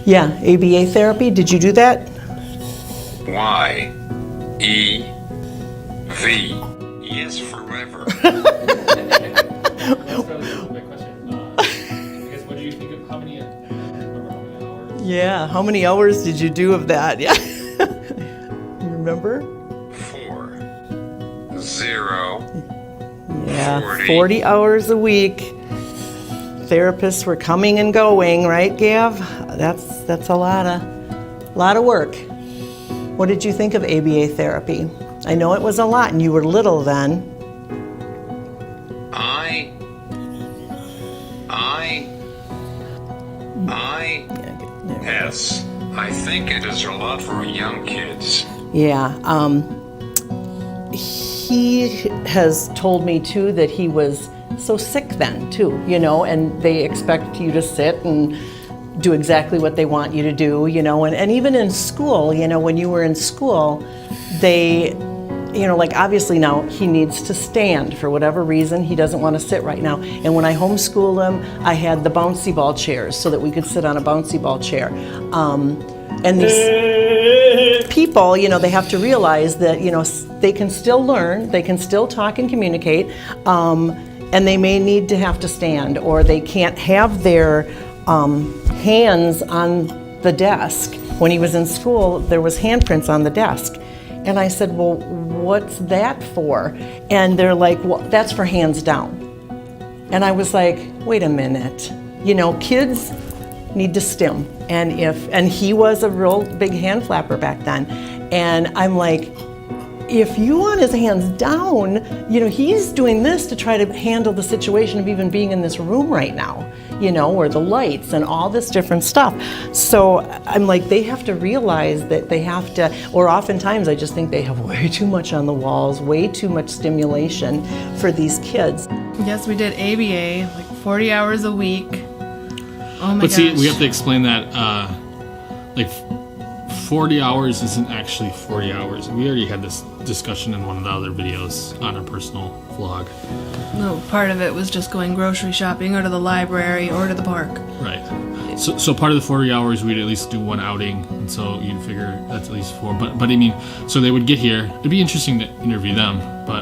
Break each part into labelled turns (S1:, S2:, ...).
S1: Yeah, ABA therapy. Did you do that?
S2: Y-E-V. Yes, forever.
S3: That's probably my question. I guess, what do you think of how many hours?
S1: Yeah, how many hours did you do of that? Yeah. You remember?
S2: 4, 0,
S1: Yeah,
S2: 40.
S1: 40 hours a week. Therapists were coming and going, right, Gav? That's a lot of work. What did you think of ABA therapy? I know it was a lot, and you were little then.
S2: Yes, I think it is a lot for young kids.
S1: Yeah, he has told me too that he was so sick then too, and they expect you to sit and do exactly what they want you to do, and even in school, when you were in school, they, like obviously now he needs to stand for whatever reason. He doesn't want to sit right now. And when I homeschooled him, I had the bouncy ball chairs so that we could sit on a bouncy ball chair. And these people, they have to realize that, they can still learn, they can still talk and communicate, and they may need to have to stand, or they can't have their hands on the desk. When he was in school, there was handprints on the desk. And I said, well, what's that for? And they're like, well, that's for hands down. And I was like, wait a minute. Kids need to stim. And he was a real big hand flapper back then. And I'm like, if you want his hands down, he's doing this to try to handle the situation of even being in this room right now, or the lights and all this different stuff. So I'm like, they have to realize that they have to, or oftentimes I just think they have way too much on the walls, way too much stimulation for these kids.
S4: Yes, we did ABA, like 40 hours a week. Oh my gosh.
S3: But see, we have to explain that, 40 hours isn't actually 40 hours. We already had this discussion in one of the other videos on our personal vlog.
S4: No, part of it was just going grocery shopping or to the library or to the park.
S3: Right. So part of the 40 hours, we'd at least do one outing, and so you'd figure that's at least 4. But I mean, so they would get here. It'd be interesting to interview them, but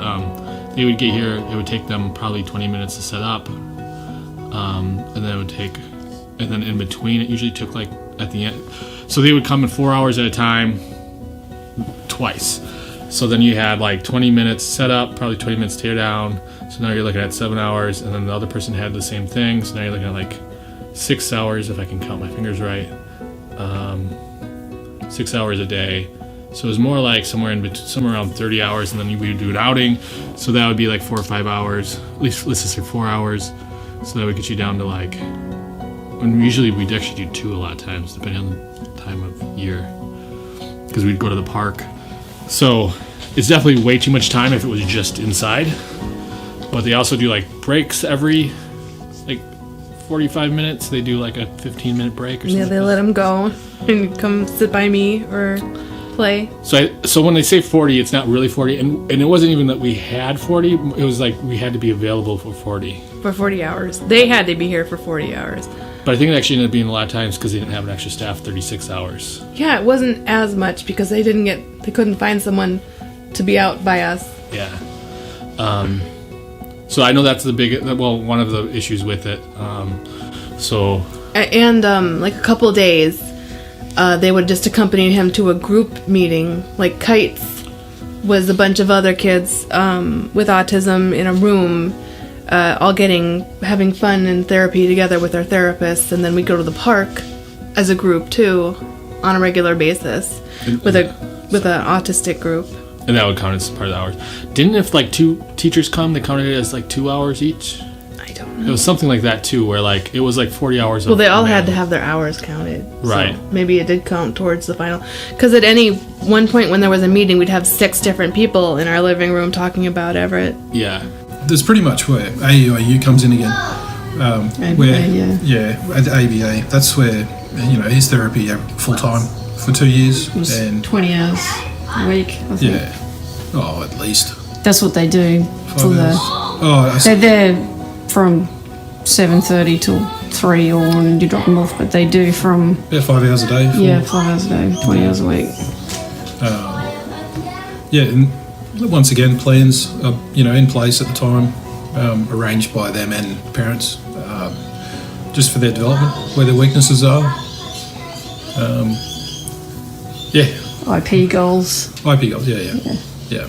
S3: they would get here. It would take them probably 20 minutes to set up, and then it would take, and then in between, it usually took like at the end. So they would come in 4 hours at a time, twice. So then you had like 20 minutes set up, probably 20 minutes tear down. So now you're looking at 7 hours, and then the other person had the same thing. So now you're looking at like 6 hours, if I can count my fingers right. 6 hours a day. So it was more like somewhere around 30 hours, and then we would do an outing. So that would be like 4 or 5 hours. At least let's just say 4 hours. So that would get you down to like. And usually we'd actually do 2 a lot of times, depending on the time of year, because we'd go to the park. So it's definitely way too much time if it was just inside. But they also do like breaks every like 45 minutes. They do like a 15-minute break or something.
S4: Yeah, they let them go and come sit by me or play.
S3: So when they say 40, it's not really 40, and it wasn't even that we had 40. It was like we had to be available for 40.
S4: For 40 hours. They had to be here for 40 hours.
S3: But I think it actually ended up being a lot of times because they didn't have an extra staff, 36 hours.
S4: Yeah, it wasn't as much because they couldn't find someone to be out by us.
S3: Yeah. So I know that's one of the issues with it.
S4: And like a couple of days, they would just accompany him to a group meeting, like Kites was a bunch of other kids with autism in a room, all having fun and therapy together with our therapists, and then we go to the park as a group too, on a regular basis with an autistic group.
S3: And that would count as part of the hours. Didn't if like 2 teachers come, they counted it as like 2 hours each?
S4: I don't know.
S3: It was something like that too, where like it was like 40 hours.
S4: Well, they all had to have their hours counted.
S3: Right.
S4: So maybe it did count towards the final. Because at any one point when there was a meeting, we'd have 6 different people in our living room talking about Everett.
S3: Yeah.
S5: There's pretty much where AUAU comes in again. At ABA, that's where his therapy full time for 2 years.
S6: It was
S5: and
S6: 20 hours a week, I think.
S5: Yeah. Oh, at least.
S6: That's what they do.
S5: 5 hours.
S6: They're there from 7:30 till 3 or when you drop them off, but they do from
S5: About 5 hours a day.
S6: 5 hours a day, 20 hours a week.
S5: Yeah, and once again, plans are in place at the time, arranged by them and parents, just for their development, where their weaknesses are.
S6: IP goals.
S5: IP goals, yeah.